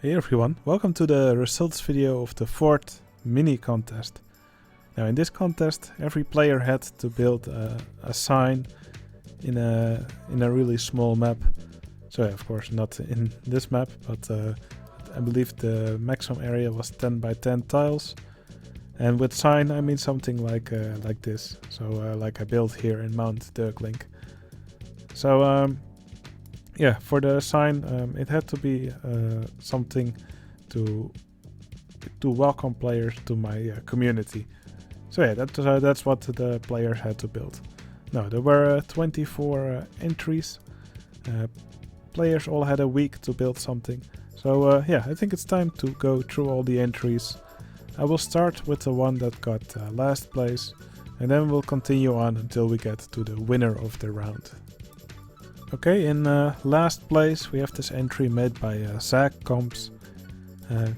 Hey everyone, welcome to the results video of the 4th mini contest. Now in this contest every player had to build a sign in a really small map. So yeah, of course not in this map, but I believe the maximum area was 10 by 10 tiles. And with sign I mean something like this. So like I built here in Mount Dirklink. So yeah, for the sign it had to be something to welcome players to my community. So yeah, that's what the players had to build. Now there were 24 entries. Players all had a week to build something. So yeah, I think it's time to go through all the entries. I will start with the one that got last place, and then we'll continue on until we get to the winner of the round. Okay, in last place we have this entry made by Zachcombs.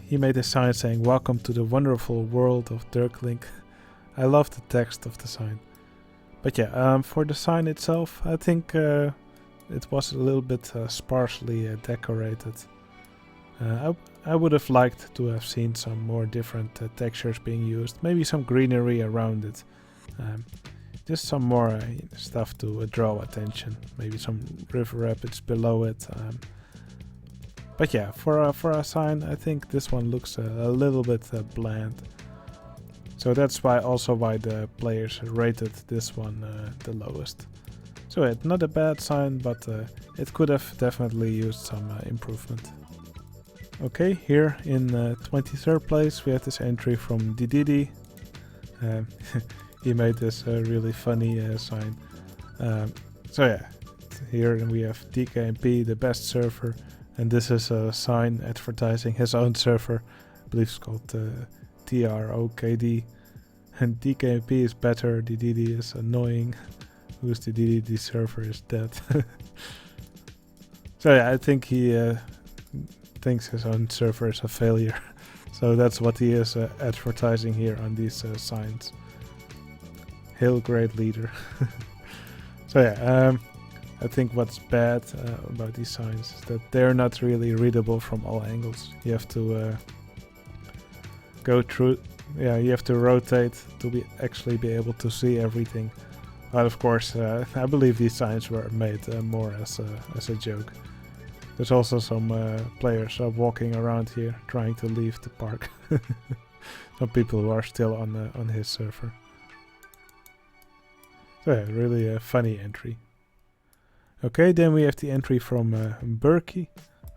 He made a sign saying "Welcome to the wonderful world of Dirklink." I love the text of the sign. But yeah, for the sign itself, I think it was a little bit sparsely decorated. I would have liked to have seen some more different textures being used, maybe some greenery around it. Just some more stuff to draw attention, maybe some river rapids below it. But yeah, for a sign, I think this one looks a little bit bland. So that's why the players rated this one the lowest. So it's not a bad sign, but it could have definitely used some improvement. Okay, here in 23rd place we have this entry from Dedede. He made this really funny sign. So yeah, here we have DKMP, the best server, and this is a sign advertising his own server. I believe it's called TROKD. And DKMP is better, Dedede is annoying. Who's the Dedede server is dead. So yeah, I think he thinks his own server is a failure. So that's what he is advertising here on these signs. Hail great leader. So yeah, I think what's bad about these signs is that they're not really readable from all angles. You have to go through, yeah, you have to rotate to actually be able to see everything. But of course, I believe these signs were made more as a joke. There's also some players walking around here trying to leave the park. Some people who are still on his server. So yeah, really a funny entry. Okay, then we have the entry from Berke,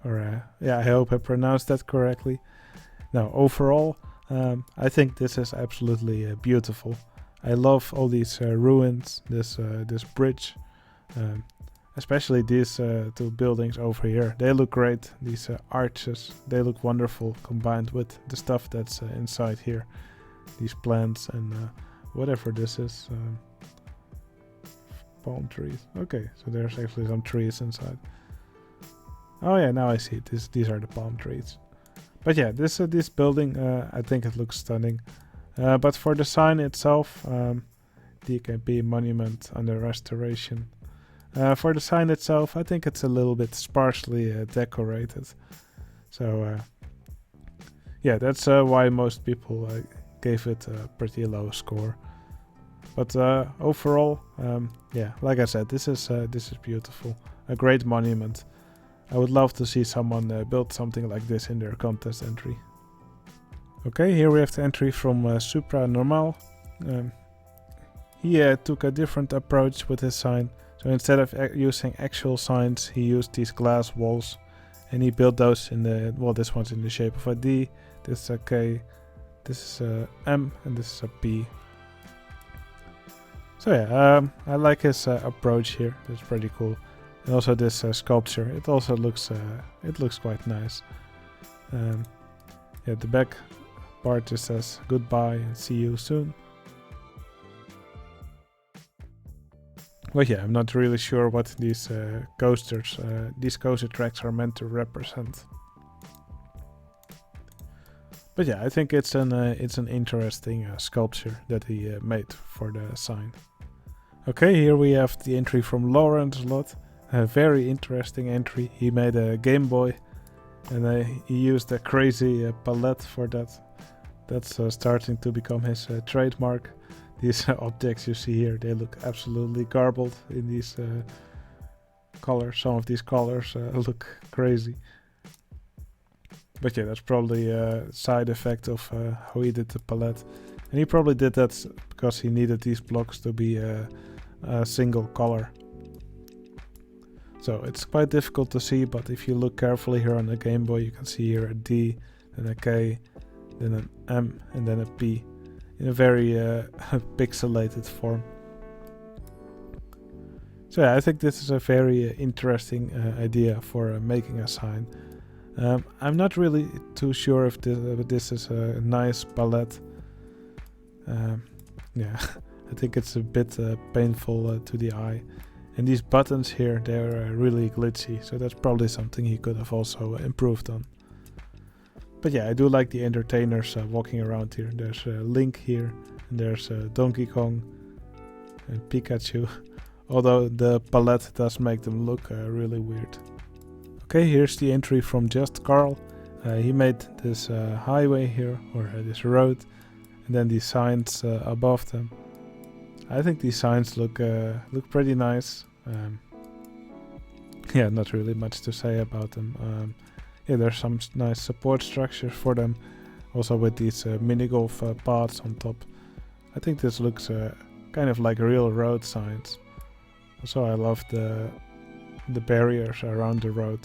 or yeah, I hope I pronounced that correctly. Now overall, I think this is absolutely beautiful. I love all these ruins, this bridge, especially these two buildings over here. They look great. These arches, they look wonderful combined with the stuff that's inside here. These plants and whatever this is. Palm trees. Okay, so there's actually some trees inside. Oh yeah, now I see it. These are the palm trees. But yeah, this building, I think it looks stunning. But for the sign itself, DKMP monument under restoration. For the sign itself, I think it's a little bit sparsely decorated. So yeah, that's why most people gave it a pretty low score. But overall, yeah, like I said, this is beautiful. A great monument. I would love to see someone build something like this in their contest entry. Okay, here we have the entry from SupraNormaal. He took a different approach with his sign. So instead of using actual signs, he used these glass walls. And he built those in the, well, this one's in the shape of a D, this is a K, this is a M, and this is a P. So yeah, I like his approach here. It's pretty cool, and also this sculpture. It also looks quite nice. Yeah, the back part just says goodbye and see you soon. But yeah, I'm not really sure what these coasters, these coaster tracks are meant to represent. But yeah, I think it's an interesting sculpture that he made for the sign. Okay, here we have the entry from Lawrencelot. A very interesting entry. He made a Game Boy and he used a crazy palette for that. That's starting to become his trademark. These objects you see here, they look absolutely garbled in these colors. Some of these colors look crazy. But yeah, that's probably a side effect of how he did the palette. And he probably did that because he needed these blocks to be a single color. So it's quite difficult to see, but if you look carefully here on the Game Boy, you can see here a D, then a K, then an M, and then a P in a very pixelated form. So yeah, I think this is a very interesting idea for making a sign. I'm not really too sure if this is a nice palette. Yeah, I think it's a bit painful to the eye. And these buttons here, they're really glitchy, so that's probably something he could have also improved on. But yeah, I do like the entertainers walking around here. There's Link here, and there's Donkey Kong and Pikachu. Although the palette does make them look really weird. Okay, here's the entry from Just Carl. He made this highway here, or this road, and then these signs above them. I think these signs look pretty nice. Yeah, not really much to say about them. Yeah, there's some nice support structures for them, also with these mini golf paths on top. I think this looks kind of like real road signs. Also, I love the barriers around the road.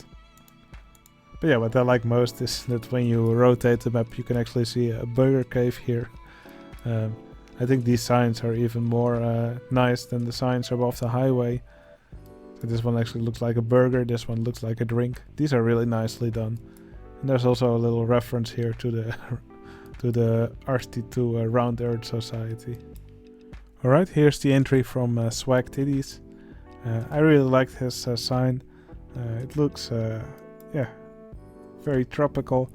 But yeah, what I like most is that when you rotate the map, you can actually see a burger cave here. I think these signs are even more nice than the signs above the highway. So this one actually looks like a burger, this one looks like a drink. These are really nicely done. And there's also a little reference here to the to the RT2 Round Earth Society. Alright, here's the entry from Swag Titties. I really liked his sign. It looks yeah, very tropical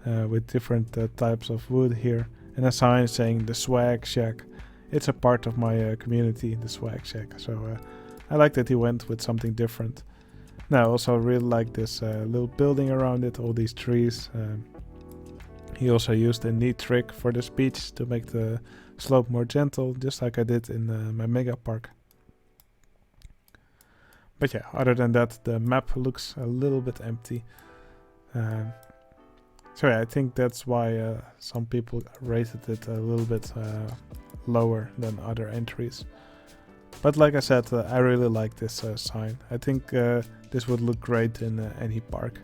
with different types of wood here. And a sign saying the Swag Shack. It's a part of my community, the Swag Shack. So I like that he went with something different. Now I also really like this little building around it, all these trees. He also used a neat trick for the speech to make the slope more gentle, just like I did in my Mega Park. But yeah, other than that, the map looks a little bit empty. So yeah, I think that's why some people rated it a little bit lower than other entries. But like I said, I really like this sign. I think this would look great in any park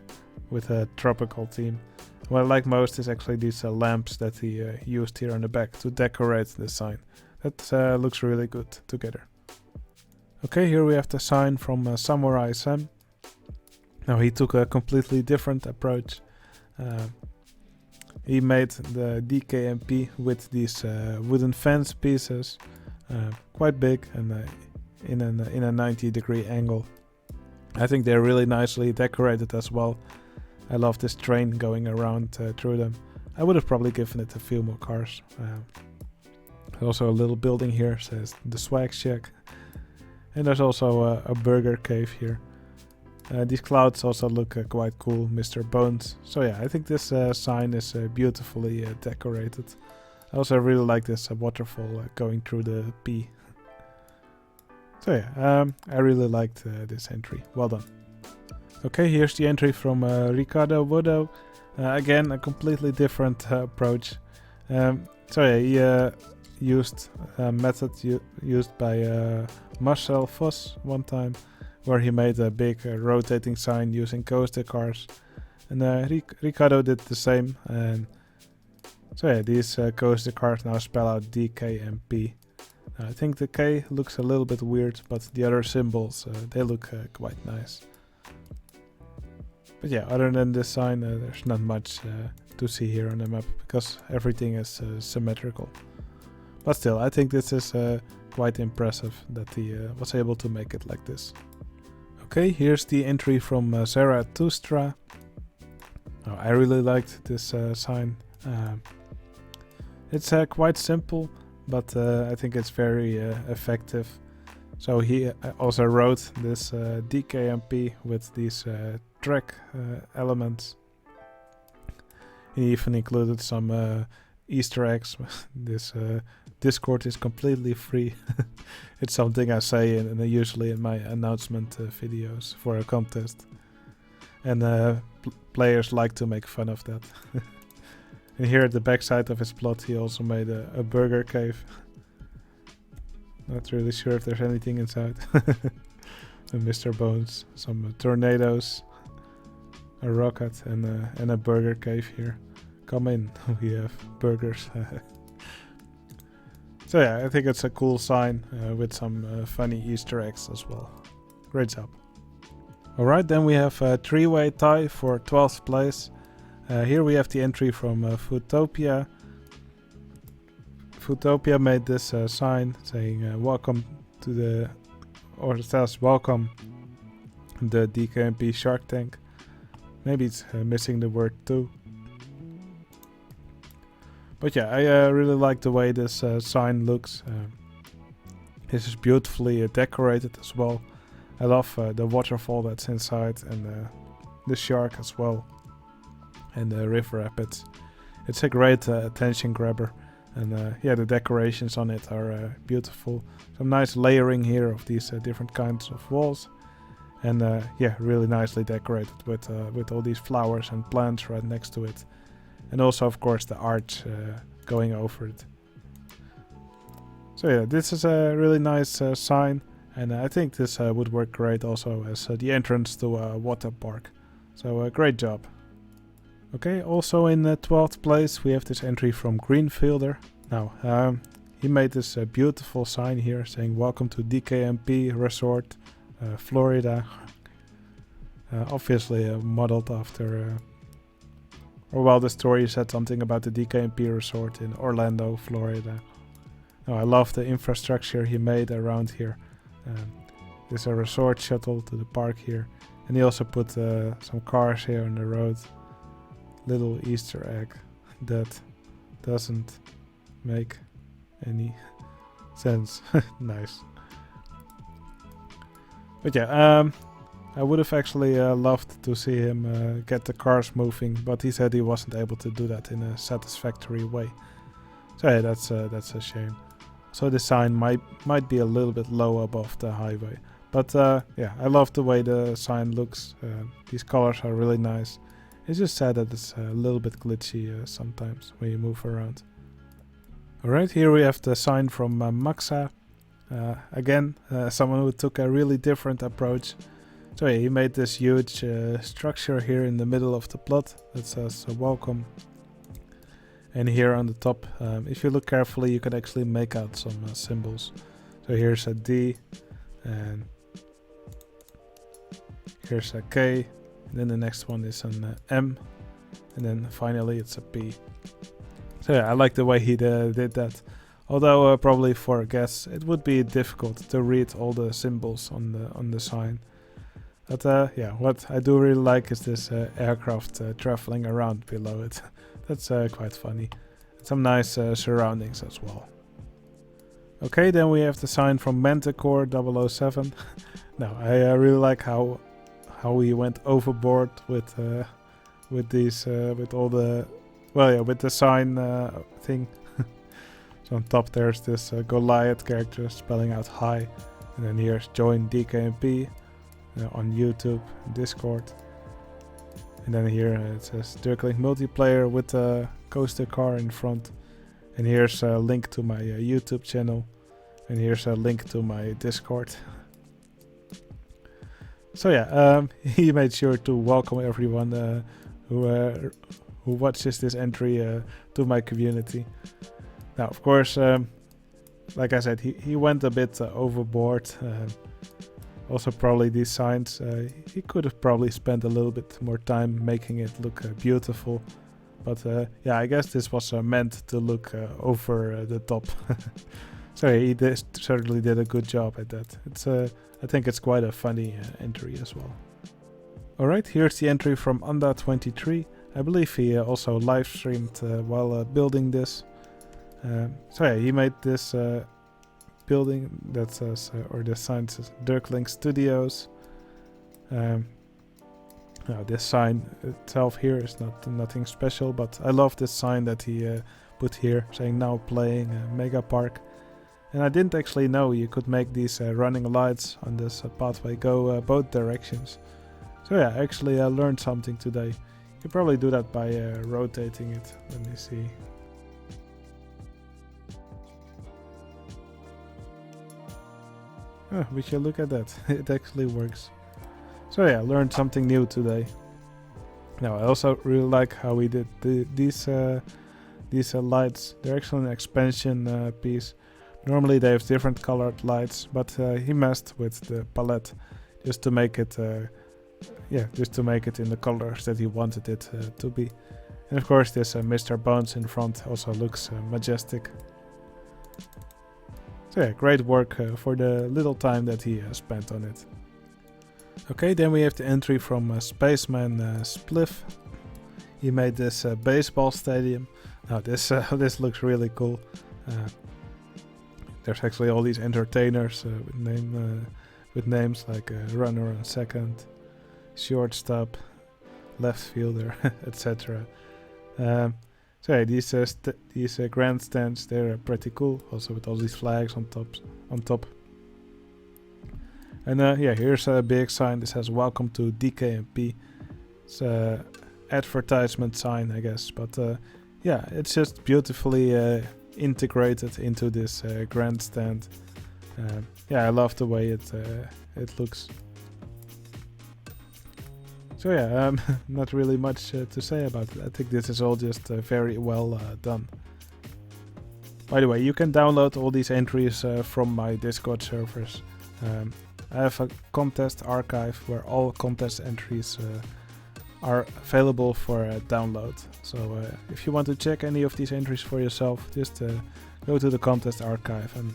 with a tropical theme. What I like most is actually these lamps that he used here on the back to decorate the sign. That looks really good together. Okay, here we have the sign from Samurai Sam. Now he took a completely different approach. He made the DKMP with these wooden fence pieces, quite big and in a 90-degree angle. I think they're really nicely decorated as well. I love this train going around through them. I would have probably given it a few more cars. Also a little building here says the Swag Shack. And there's also a burger cave here. These clouds also look quite cool, Mr. Bones. So yeah, I think this sign is beautifully decorated. I also really like this waterfall going through the P. So yeah, I really liked this entry. Well done. Okay, here's the entry from ricardowordo. Again, a completely different approach. So yeah, he used a method used by Marcel Vos one time, where he made a big rotating sign using coaster cars. And Ricardo did the same. And so yeah, these coaster cars now spell out DKMP. I think the K looks a little bit weird, but the other symbols, they look quite nice. But yeah, other than this sign, there's not much to see here on the map, because everything is symmetrical. But still, I think this is quite impressive that he was able to make it like this. Okay, here's the entry from Zarathustra. Oh, I really liked this sign. It's quite simple, but I think it's very effective. So he also wrote this DKMP with these track elements. He even included some Easter eggs. This Discord is completely free. It's something I say usually in my announcement videos for a contest. And players like to make fun of that. And here at the backside of his plot he also made a burger cave. Not really sure if there's anything inside. And Mr. Bones, some tornadoes, a rocket and a burger cave here. Come in, we have burgers. So yeah, I think it's a cool sign with some funny Easter eggs as well. Great job. Alright, then we have a three-way tie for 12th place. Here we have the entry from Fauxtopia. Fauxtopia made this sign saying welcome to the, or it says welcome the DKMP Shark Tank. Maybe it's missing the word too. But yeah, I really like the way this sign looks. This is beautifully decorated as well. I love the waterfall that's inside and the shark as well. And the river rapids. It's a great attention grabber. And yeah, the decorations on it are beautiful. Some nice layering here of these different kinds of walls. And yeah, really nicely decorated with all these flowers and plants right next to it. And also, of course, the arch going over it. So yeah, this is a really nice sign. And I think this would work great also as the entrance to a water park. So great job. Okay, also in 12th place we have this entry from Greenfieldr. Now, he made this beautiful sign here saying welcome to DKMP Resort, Florida. Obviously modeled after, or well, the story said something about the DKMP Resort in Orlando, Florida. Now, I love the infrastructure he made around here. There's a resort shuttle to the park here. And he also put some cars here on the road. Little Easter egg that doesn't make any sense. Nice. But yeah, I would have actually loved to see him get the cars moving, but he said he wasn't able to do that in a satisfactory way. So yeah, that's a shame. So the sign might be a little bit low above the highway, but yeah, I love the way the sign looks. These colors are really nice. It's just sad that it's a little bit glitchy sometimes when you move around. Alright, here we have the sign from Maxa. Again, someone who took a really different approach. So yeah, he made this huge structure here in the middle of the plot that says welcome. And here on the top, if you look carefully, you can actually make out some symbols. So here's a D, and here's a K. Then the next one is an M, and then finally it's a P. So yeah, I like the way he did that. Although probably for guests it would be difficult to read all the symbols on the sign. But yeah, what I do really like is this aircraft traveling around below it. That's quite funny. And some nice surroundings as well. Okay, then we have the sign from Manticore 007. Now I really like how he went overboard with these with all the, well, yeah, with the sign thing. So on top there's this Goliath character spelling out hi, and then here's join DKMP on YouTube and Discord, and then here it says Dirklink multiplayer with a coaster car in front, and here's a link to my YouTube channel, and here's a link to my Discord. So yeah, he made sure to welcome everyone who watches this entry to my community. Now, of course, like I said, he went a bit overboard. Also, probably these signs, he could have probably spent a little bit more time making it look beautiful. But yeah, I guess this was meant to look over the top. So he certainly did a good job at that. It's I think it's quite a funny entry as well. Alright, here's the entry from Andae23. I believe he also live streamed while building this. So yeah, he made this building that says, or the sign says Dirklink Studios. Now this sign itself here is nothing special, but I love this sign that he put here saying now playing Mega Park. And I didn't actually know you could make these running lights on this pathway go both directions. So yeah, actually I learned something today. You can probably do that by rotating it. Let me see. Oh, would you look at that? It actually works. So yeah, I learned something new today. Now I also really like how we did these lights. They're actually an expansion piece. Normally they have different colored lights, but he messed with the palette just to make it, just to make it in the colors that he wanted it to be. And of course, this Mr. Bones in front also looks majestic. So yeah, great work for the little time that he spent on it. Okay, then we have the entry from Spaceman Spliff. He made this baseball stadium. Now this this looks really cool. There's actually all these entertainers with names like runner on second, shortstop, left fielder, etc. So yeah, these grandstands, they're pretty cool. Also with all these flags on top. And yeah, here's a big sign that says "Welcome to DKMP." It's a advertisement sign, I guess, but yeah, it's just beautifully integrated into this grandstand. Yeah, I love the way it looks. So yeah, not really much to say about it. I think this is all just very well done. By the way, you can download all these entries from my Discord servers. I have a contest archive where all contest entries are available for download. So if you want to check any of these entries for yourself, just go to the contest archive and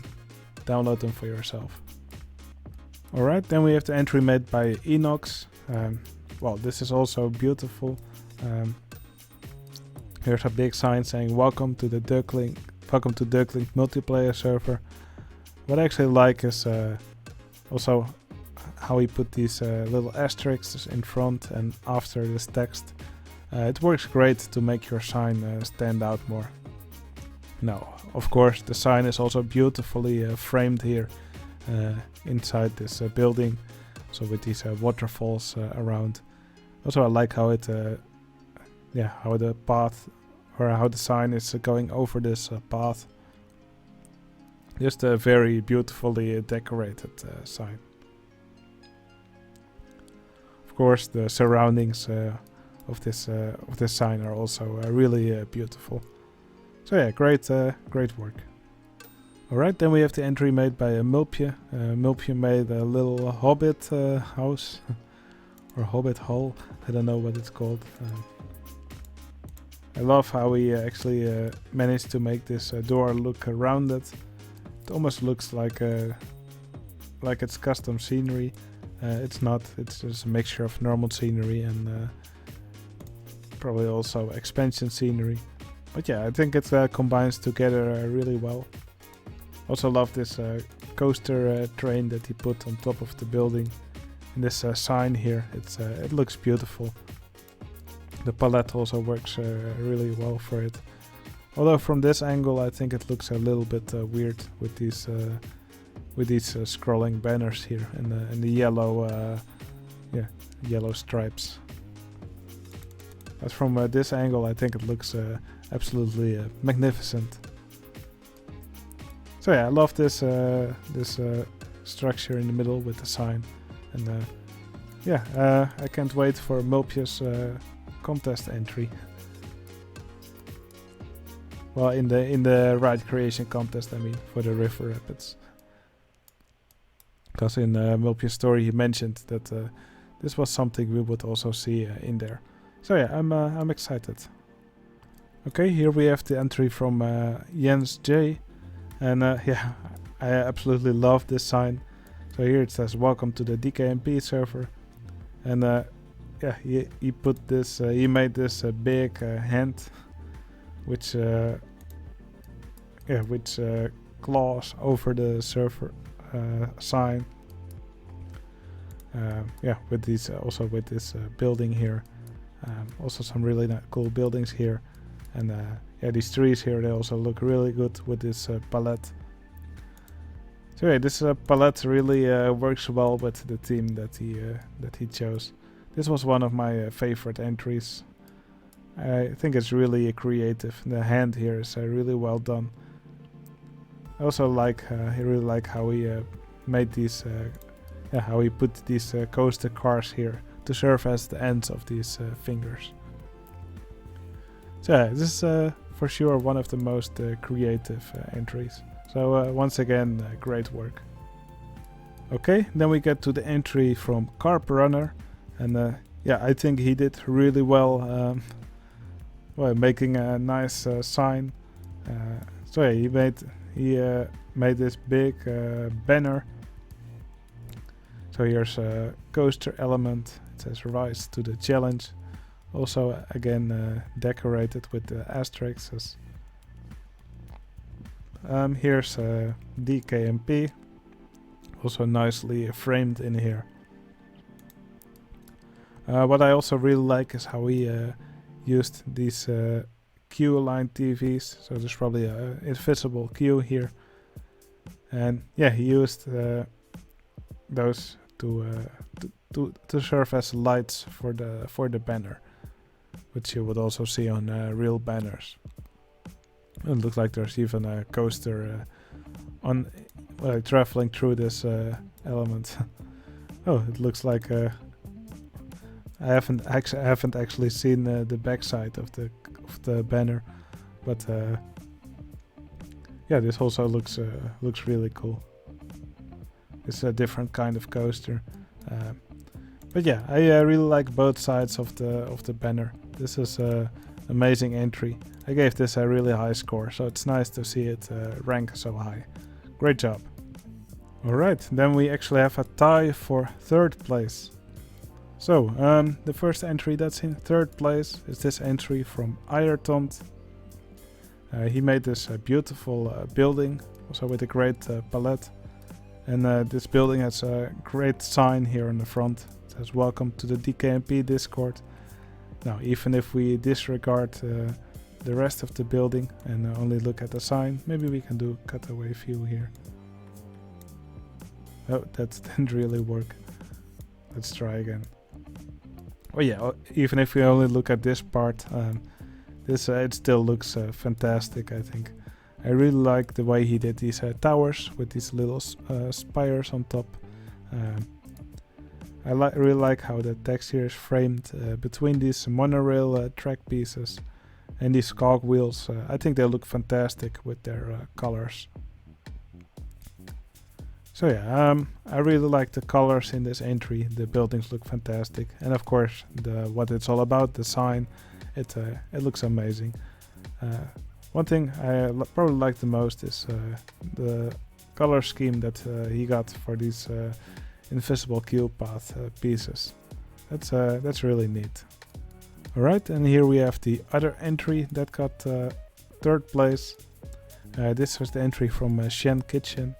download them for yourself. Alright, then we have the entry made by Enox. Well, this is also beautiful. Here's a big sign saying welcome to Duckling multiplayer server. What I actually like is also how he put these little asterisks in front and after this text. It works great to make your sign stand out more. Now, of course, the sign is also beautifully framed here inside this building, so with these waterfalls around. Also, I like how how the path or how the sign is going over this path. Just a very beautifully decorated sign. Of course, the surroundings of this sign are also really beautiful. So yeah, great work. Alright, then we have the entry made by Mulpje. Mulpje made a little hobbit house or hobbit hole. I don't know what it's called. I love how he actually managed to make this door look rounded. It almost looks like it's custom scenery. It's not. It's just a mixture of normal scenery and probably also expansion scenery. But yeah, I think it combines together really well. Also love this coaster train that he put on top of the building. And this sign here, it looks beautiful. The palette also works really well for it. Although from this angle, I think it looks a little bit weird with these scrolling banners here and the yellow, yellow stripes. But from this angle, I think it looks absolutely magnificent. So yeah, I love this structure in the middle with the sign, and I can't wait for Mulpje's contest entry. Well, in the ride creation contest, I mean, for the River Rapids. Because in Mulpje's story he mentioned that this was something we would also see in there. So yeah, I'm excited. Okay, here we have the entry from Jens J. And yeah, I absolutely love this sign. So here it says welcome to the DKMP server. And yeah, he put this, he made this big hand, which claws over the server sign. yeah, with these also with this building here. Also some really cool buildings here, and yeah, these trees here, they also look really good with this palette. So yeah, this palette really works well with the theme that he chose. This was one of my favorite entries. I think it's really creative. The hand here is really well done. I also like, I really like how he made these, yeah, how he put these coaster cars here to serve as the ends of these fingers. So yeah, this is for sure one of the most creative entries. So once again, great work. Okay, then we get to the entry from CarpRunner, and yeah, I think he did really well. Well, making a nice sign. So yeah, he made this big banner. So here's a coaster element. It says "Rise to the challenge." Also, again, decorated with the asterisks. Here's DKMP, also nicely framed in here. What I also really like is how he used these queue-line TVs. So there's probably an invisible queue here, and yeah, he used those to serve as lights for the banner, which you would also see on real banners. It looks like there's even a coaster on traveling through this element. Oh, it looks like I haven't actually seen the backside of the banner, but yeah, this also looks really cool. It's a different kind of coaster, but yeah, I really like both sides of the banner. This is an amazing entry. I gave this a really high score, so it's nice to see it rank so high. Great job. Alright, then we actually have a tie for third place. So, the first entry that's in third place is this entry from Iretont. He made this beautiful building, also with a great palette. And this building has a great sign here on the front. It says "Welcome to the DKMP Discord." Now, even if we disregard the rest of the building and only look at the sign, maybe we can do cutaway view here. Oh, that didn't really work. Let's try again. Oh yeah, even if we only look at this part, this it still looks fantastic, I think. I really like the way he did these towers with these little spires on top. I really like how the texture is framed between these monorail track pieces and these cogwheels. I think they look fantastic with their colors. So yeah, I really like the colors in this entry. The buildings look fantastic, and of course, what it's all about, the sign, it looks amazing. One thing I probably like the most is the color scheme that he got for these invisible queue path pieces. That's really neat. Alright, and here we have the other entry that got third place. This was the entry from Shen Kitchen.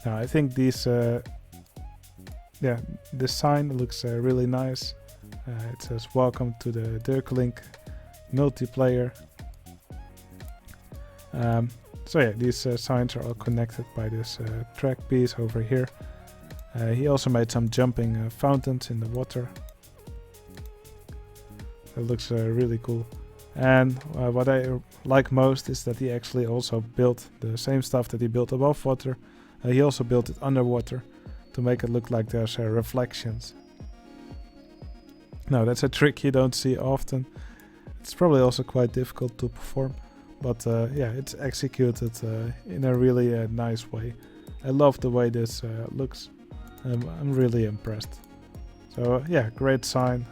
Now I think these, yeah, the sign looks really nice. It says "Welcome to the Dirklink multiplayer." So yeah, these signs are all connected by this track piece over here. He also made some jumping fountains in the water. That looks really cool. And what I like most is that he actually also built the same stuff that he built above water. He also built it underwater to make it look like there's reflections. Now that's a trick you don't see often. It's probably also quite difficult to perform, but yeah, it's executed in a really nice way. I love the way this looks. I'm really impressed. So yeah, great sign.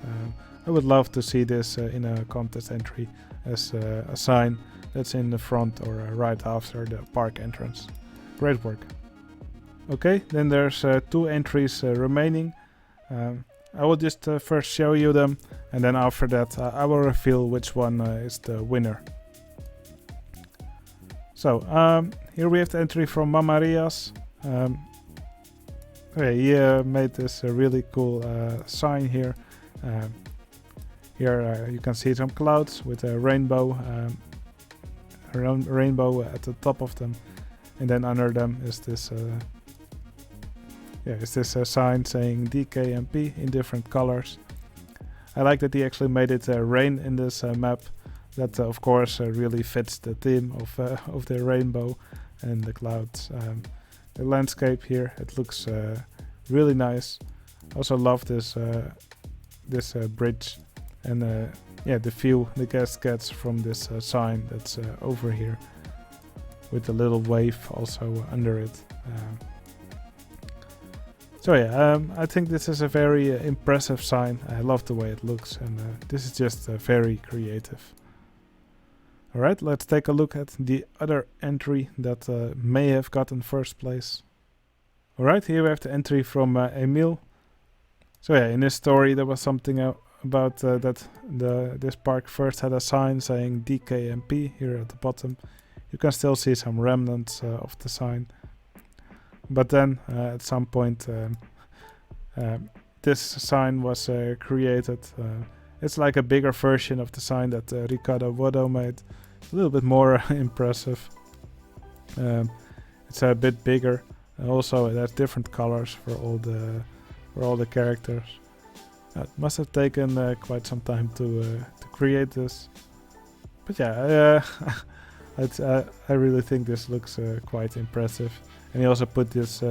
I would love to see this in a contest entry as a sign that's in the front or right after the park entrance. Great work. Okay, then there's two entries remaining. I will just first show you them, and then after that I will reveal which one is the winner. So here we have the entry from Mamarillas. So yeah, he made this really cool sign here. Here you can see some clouds with a rainbow, rainbow at the top of them, and then under them is this sign saying DKMP in different colors. I like that he actually made it rain in this map. That of course really fits the theme of the rainbow and the clouds. The landscape here, it looks really nice. Also love this this bridge and the view the guest gets from this sign that's over here with a little wave also under it. So yeah, I think this is a very impressive sign. I love the way it looks, and this is just very creative. Alright, let's take a look at the other entry that may have gotten first place. Alright, here we have the entry from Emiel. So yeah, in this story there was something about that this park first had a sign saying DKMP here at the bottom. You can still see some remnants of the sign. But then at some point this sign was created. It's like a bigger version of the sign that ricardowordo made. A little bit more impressive. It's a bit bigger. Also it has different colors for all the characters. It must have taken quite some time to create this. But yeah, I really think this looks quite impressive. And he also put this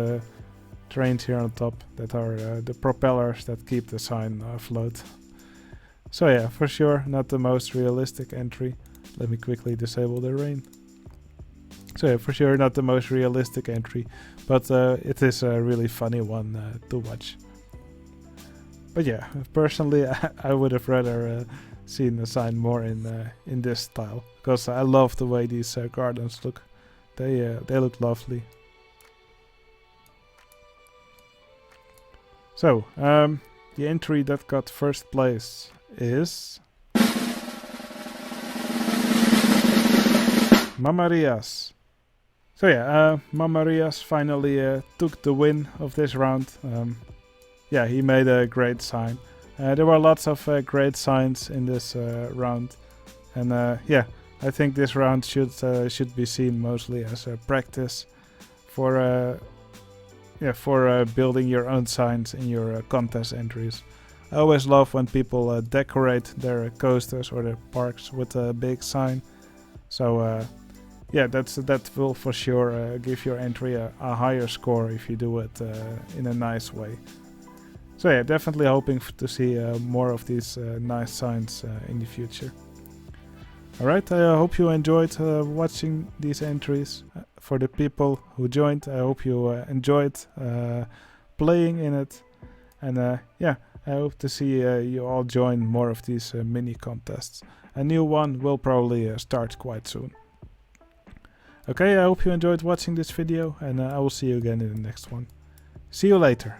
trains here on top that are the propellers that keep the sign afloat. So yeah, for sure not the most realistic entry. Let me quickly disable the rain. So yeah, for sure not the most realistic entry, but it is a really funny one to watch. But yeah, personally I would have rather seen the sign more in this style, because I love the way these gardens look. They look lovely. So, the entry that got first place is Mamarillas. So yeah, Mamarillas finally took the win of this round. Yeah, he made a great sign. There were lots of great signs in this round, and yeah, I think this round should be seen mostly as a practice for building your own signs in your contest entries. I always love when people decorate their coasters or their parks with a big sign. So yeah, that will for sure give your entry a higher score if you do it in a nice way. So yeah, definitely hoping to see more of these nice signs in the future. Alright, I hope you enjoyed watching these entries. For the people who joined, I hope you enjoyed playing in it. And yeah, I hope to see you all join more of these mini contests. A new one will probably start quite soon. Okay, I hope you enjoyed watching this video, and I will see you again in the next one. See you later.